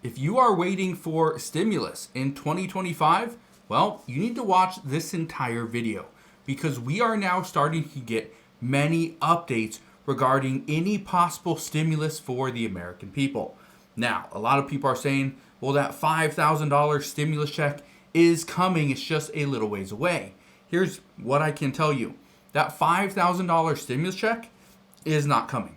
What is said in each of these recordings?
If you are waiting for stimulus in 2025, well, you need to watch this entire video because we are now starting to get many updates regarding any possible stimulus for the American people. Now, a lot of people are saying, well, that $5,000 stimulus check is coming. It's just a little ways away. Here's what I can tell you. That $5,000 stimulus check is not coming.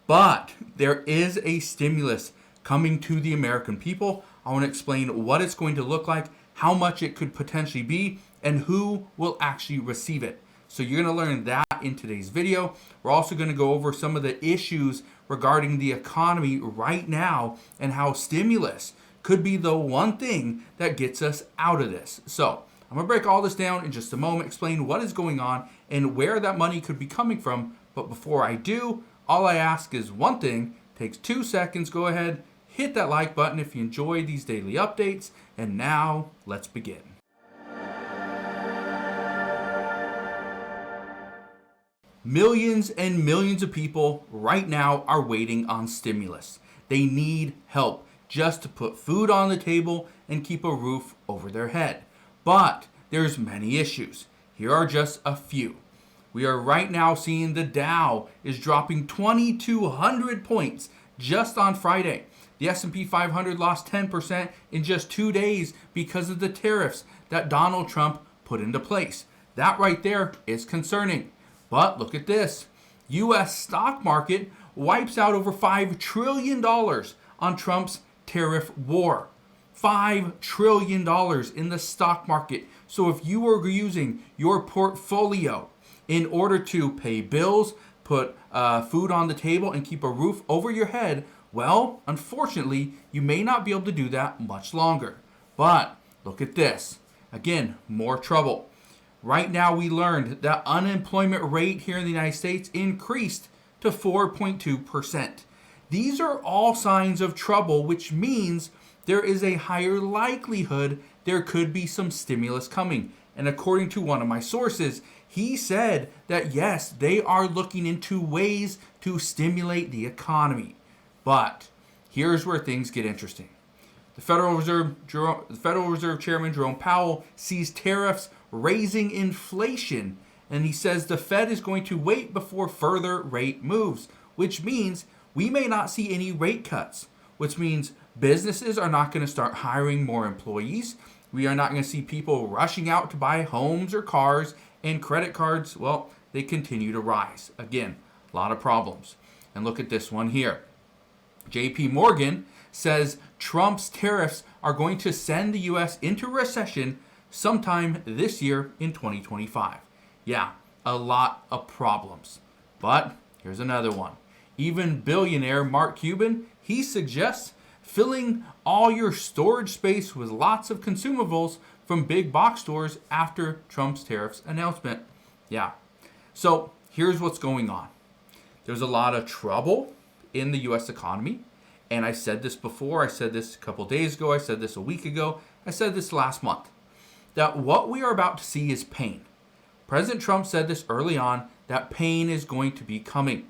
But there is a stimulus coming to the American people. I want to explain what it's going to look like, how much it could potentially be, and who will actually receive it. So you're going to learn that in today's video. We're also going to go over some of the issues regarding the economy right now and how stimulus could be the one thing that gets us out of this. So I'm going to break all this down in just a moment, explain what is going on and where that money could be coming from. But before I do, all I ask is one thing. Takes 2 seconds. Go ahead, hit that like button if you enjoy these daily updates. And now let's begin. Millions and millions of people right now are waiting on stimulus. They need help just to put food on the table and keep a roof over their head. But there's many issues. Here are just a few. We are right now seeing the Dow is dropping 2,200 points just on Friday. The S&P 500 lost 10% in just 2 days because of the tariffs that Donald Trump put into place. That right there is concerning. But look at this. U.S. stock market wipes out over $5 trillion on Trump's tariff war. $5 trillion in the stock market. So if you are using your portfolio in order to pay bills, put food on the table, and keep a roof over your head, well, unfortunately, you may not be able to do that much longer. But look at this. Again, more trouble. Right now, we learned that unemployment rate here in the United States increased to 4.2%. These are all signs of trouble, which means there is a higher likelihood there could be some stimulus coming. And according to one of my sources, he said that yes, they are looking into ways to stimulate the economy. But here's where things get interesting. The Federal Reserve Chairman Jerome Powell sees tariffs raising inflation, and he says the Fed is going to wait before further rate moves, which means we may not see any rate cuts, which means businesses are not going to start hiring more employees. We are not going to see people rushing out to buy homes or cars, and credit cards, well, they continue to rise. Again, a lot of problems. And look at this one here. JP Morgan says Trump's tariffs are going to send the U.S. into recession sometime this year in 2025. Yeah, a lot of problems. But here's another one. Even billionaire Mark Cuban, he suggests filling all your storage space with lots of consumables from big box stores after Trump's tariffs announcement. Yeah. So here's what's going on. There's a lot of trouble in the U.S. economy. And I said this before. I said this a couple days ago. I said this a week ago. I said this last month. That what we are about to see is pain. President Trump said this early on, that pain is going to be coming.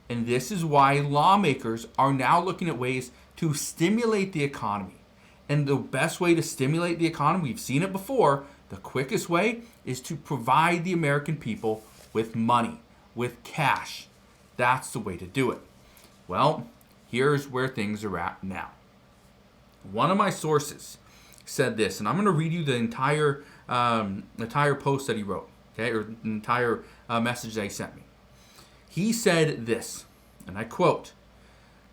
And this is why lawmakers are now looking at ways to stimulate the economy. And the best way to stimulate the economy, we've seen it before, the quickest way is to provide the American people with money, with cash. That's the way to do it. Well, here's where things are at now. One of my sources said this, and I'm going to read you the entire post that he wrote, okay, or the entire message that he sent me. He said this, and I quote,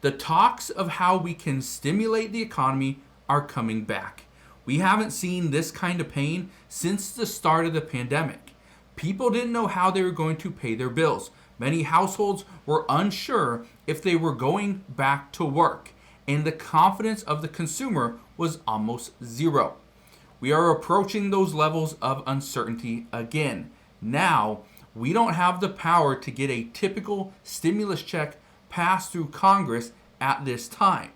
"The talks of how we can stimulate the economy are coming back. We haven't seen this kind of pain since the start of the pandemic. People didn't know how they were going to pay their bills. Many households were unsure if they were going back to work, and the confidence of the consumer was almost zero. We are approaching those levels of uncertainty again. Now, we don't have the power to get a typical stimulus check passed through Congress at this time.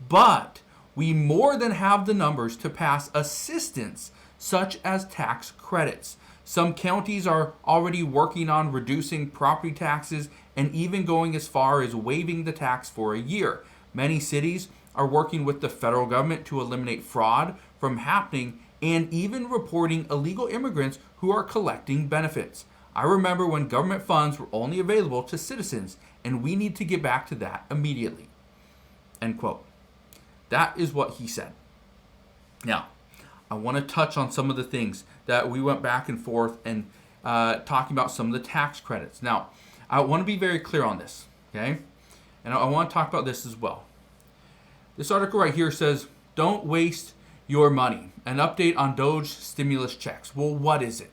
But we more than have the numbers to pass assistance such as tax credits. Some counties are already working on reducing property taxes and even going as far as waiving the tax for a year. Many cities are working with the federal government to eliminate fraud from happening and even reporting illegal immigrants who are collecting benefits. I remember when government funds were only available to citizens, and we need to get back to that immediately. End quote. That is what he said. Now, I want to touch on some of the things that we went back and forth and talking about some of the tax credits. Now, I want to be very clear on this, okay? And I want to talk about this as well. This article right here says, don't waste your money. An update on Doge stimulus checks. Well, what is it?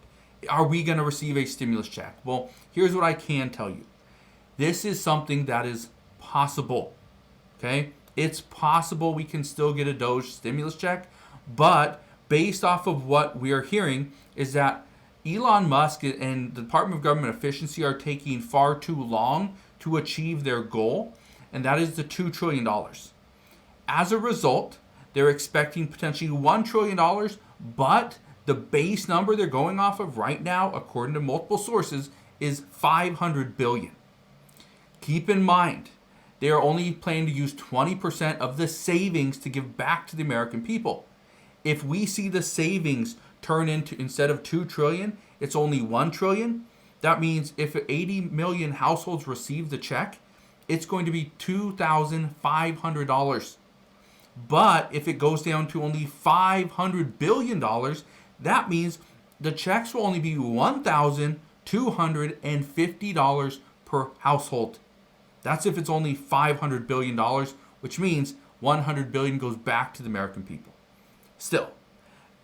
Are we going to receive a stimulus check? Well, here's what I can tell you. This is something that is possible, okay? It's possible we can still get a Doge stimulus check, but based off of what we are hearing is that Elon Musk and the Department of Government Efficiency are taking far too long to achieve their goal, and that is the $2 trillion. As a result, they're expecting potentially $1 trillion, but the base number they're going off of right now, according to multiple sources, is $500 billion. Keep in mind, they are only planning to use 20% of the savings to give back to the American people. If we see the savings turn into, instead of $2 trillion, it's only $1 trillion, that means if 80 million households receive the check, it's going to be $2,500. But if it goes down to only $500 billion, that means the checks will only be $1,250 per household. That's if it's only $500 billion, which means $100 billion goes back to the American people. Still,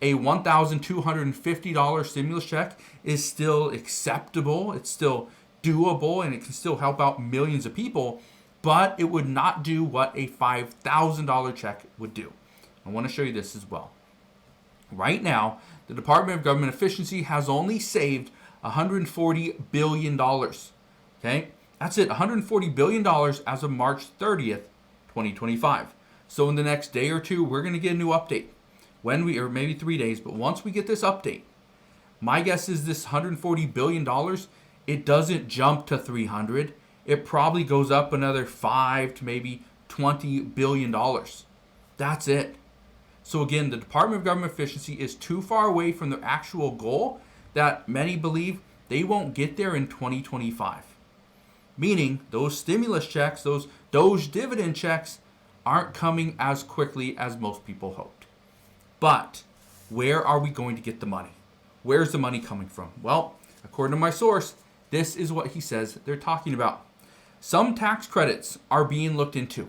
a $1,250 stimulus check is still acceptable. It's still doable, and it can still help out millions of people, but it would not do what a $5,000 check would do. I want to show you this as well. Right now, the Department of Government Efficiency has only saved $140 billion. Okay? That's it, $140 billion as of March 30th, 2025. So in the next day or two, we're going to get a new update. Or maybe 3 days, but once we get this update, my guess is this $140 billion, it doesn't jump to 300. It probably goes up another 5 to maybe $20 billion. That's it. So again, the Department of Government Efficiency is too far away from their actual goal that many believe they won't get there in 2025. Meaning those stimulus checks, those Doge dividend checks, aren't coming as quickly as most people hoped. But where are we going to get the money? Where's the money coming from? Well, according to my source, this is what he says they're talking about. Some tax credits are being looked into.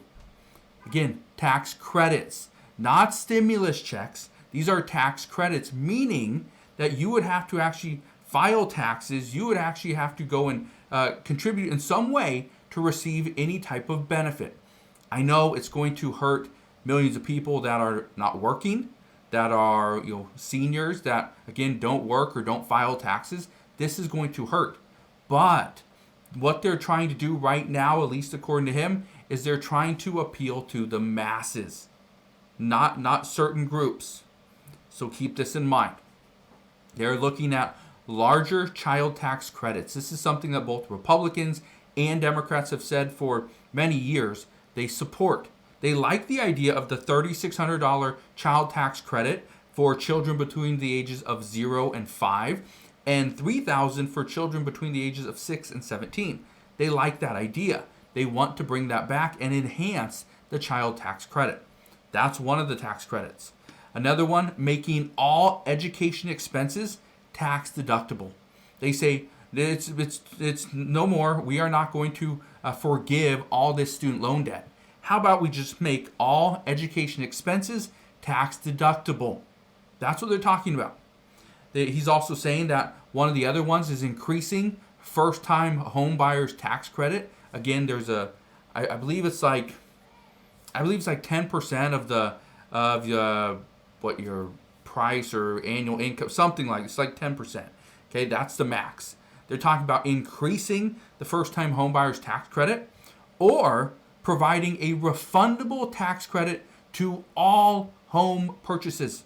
Again, tax credits, not stimulus checks. These are tax credits, meaning that you would have to actually file taxes. You would actually have to go and contribute in some way to receive any type of benefit. I know it's going to hurt millions of people that are not working, that are seniors that again don't work or don't file taxes. This is going to hurt. But what they're trying to do right now, at least according to him, is they're trying to appeal to the masses, not certain groups. So keep this in mind. They're looking at larger child tax credits. This is something that both Republicans and Democrats have said for many years they support. They like the idea of the $3,600 child tax credit for children between the ages of 0 and 5 and $3,000 for children between the ages of 6 and 17. They like that idea. They want to bring that back and enhance the child tax credit. That's one of the tax credits. Another one, making all education expenses tax deductible. They say it's no more. We are not going to forgive all this student loan debt. How about we just make all education expenses tax deductible? That's what they're talking about. He's also saying that one of the other ones is increasing first-time home buyers tax credit. Again, there's I believe it's like 10% of what your price or annual income, something like it's like 10%. Okay, that's the max. They're talking about increasing the first-time home buyers tax credit or providing a refundable tax credit to all home purchases.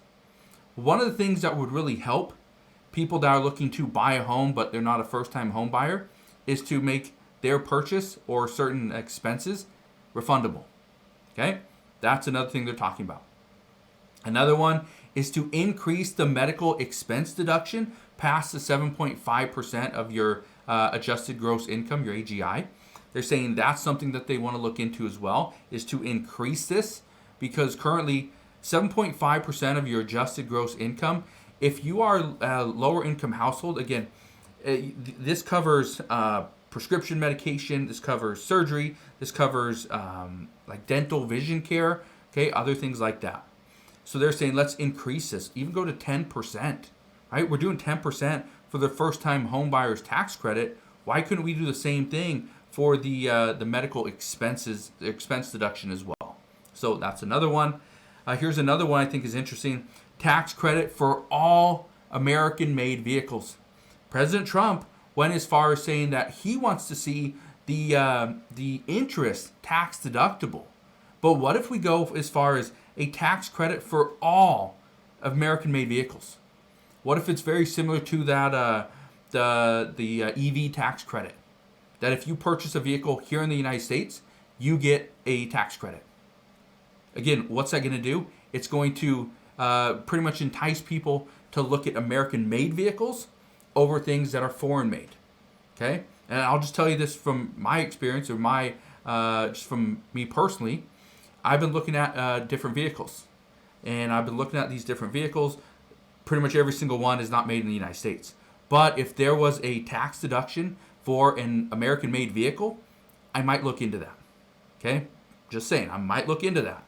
One of the things that would really help people that are looking to buy a home but they're not a first-time home buyer is to make their purchase or certain expenses refundable. Okay? That's another thing they're talking about. Another one is to increase the medical expense deduction past the 7.5% of your adjusted gross income, your AGI. They're saying that's something that they want to look into as well, is to increase this, because currently 7.5% of your adjusted gross income, if you are a lower income household, again, this covers prescription medication, this covers surgery, this covers like dental vision care, okay, other things like that. So they're saying let's increase this, even go to 10%, right? We're doing 10% for the first-time home buyers tax credit. Why couldn't we do the same thing for the medical expense deduction as well? So that's another one. Here's another one I think is interesting: tax credit for all American-made vehicles. President Trump went as far as saying that he wants to see the interest tax deductible. But what if we go as far as a tax credit for all American-made vehicles? What if it's very similar to that the EV tax credit? That if you purchase a vehicle here in the United States, you get a tax credit. Again, what's that going to do? It's going to pretty much entice people to look at American-made vehicles over things that are foreign-made. Okay, and I'll just tell you this from my experience, or my just from me personally. I've been looking at different vehicles, and I've been looking at these different vehicles. Pretty much every single one is not made in the United States. But if there was a tax deduction for an American-made vehicle, I might look into that. Okay, just saying, I might look into that.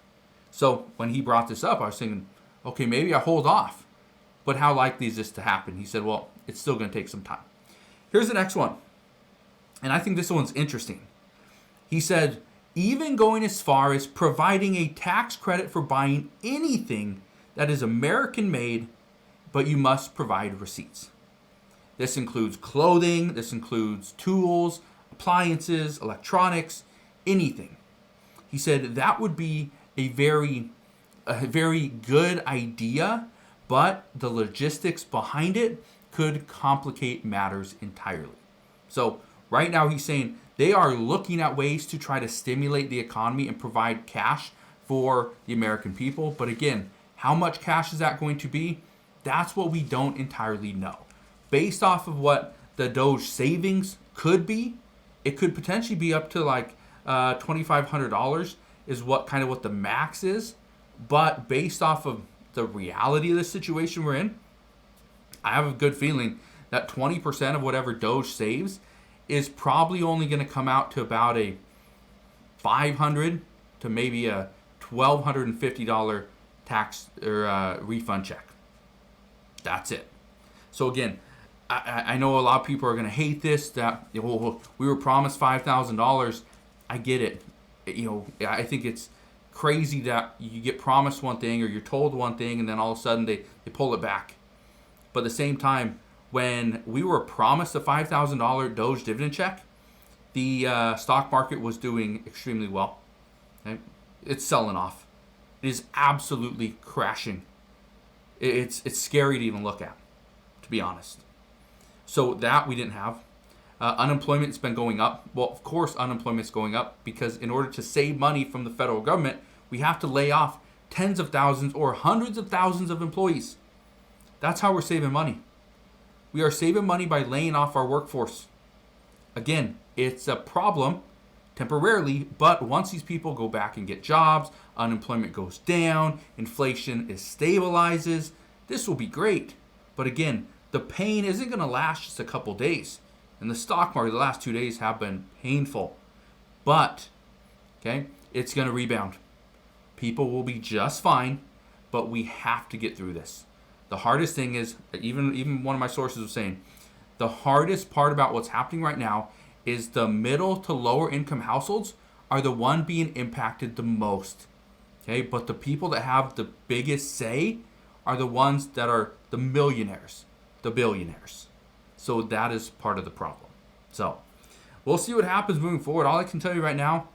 So when he brought this up, I was thinking, okay, maybe I hold off. But how likely is this to happen? He said, well, it's still going to take some time. Here's the next one, and I think this one's interesting. He said, even going as far as providing a tax credit for buying anything that is American-made, but you must provide receipts. This includes clothing, this includes tools, appliances, electronics, anything. He said that would be a very good idea, but the logistics behind it could complicate matters entirely. So right now he's saying they are looking at ways to try to stimulate the economy and provide cash for the American people. But again, how much cash is that going to be? That's what we don't entirely know. Based off of what the Doge savings could be, it could potentially be up to like $2,500 is what the max is. But based off of the reality of the situation we're in, I have a good feeling that 20% of whatever Doge saves is probably only going to come out to about a $500 to maybe a $1,250 tax or refund check. That's it. So again, I know a lot of people are going to hate this, that we were promised $5,000. I get it. I think it's crazy that you get promised one thing or you're told one thing and then all of a sudden they pull it back. But at the same time, when we were promised a $5,000 Doge dividend check, the stock market was doing extremely well. Okay? It's selling off. It is absolutely crashing. It's scary to even look at, to be honest. So that we didn't have. Unemployment's been going up. Well, of course unemployment's going up because in order to save money from the federal government, we have to lay off tens of thousands or hundreds of thousands of employees. That's how we're saving money. We are saving money by laying off our workforce. Again, it's a problem temporarily, but once these people go back and get jobs, unemployment goes down, inflation stabilizes, this will be great. But again, the pain isn't going to last just a couple days. And the stock market the last 2 days have been painful. But, okay, it's going to rebound. People will be just fine, but we have to get through this. The hardest thing is, even one of my sources was saying, the hardest part about what's happening right now is the middle to lower income households are the one being impacted the most. Okay, but the people that have the biggest say are the ones that are the millionaires, the billionaires. So that is part of the problem. So we'll see what happens moving forward. All I can tell you right now,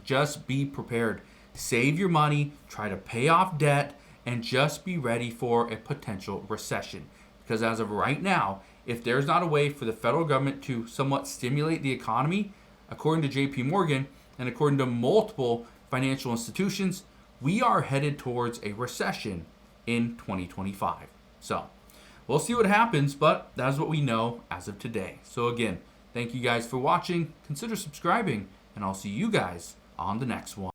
just be prepared. Save your money, try to pay off debt, and just be ready for a potential recession. Because as of right now, if there's not a way for the federal government to somewhat stimulate the economy, according to JP Morgan and according to multiple financial institutions, we are headed towards a recession in 2025. So we'll see what happens, but that's what we know as of today. So again, thank you guys for watching. Consider subscribing, and I'll see you guys on the next one.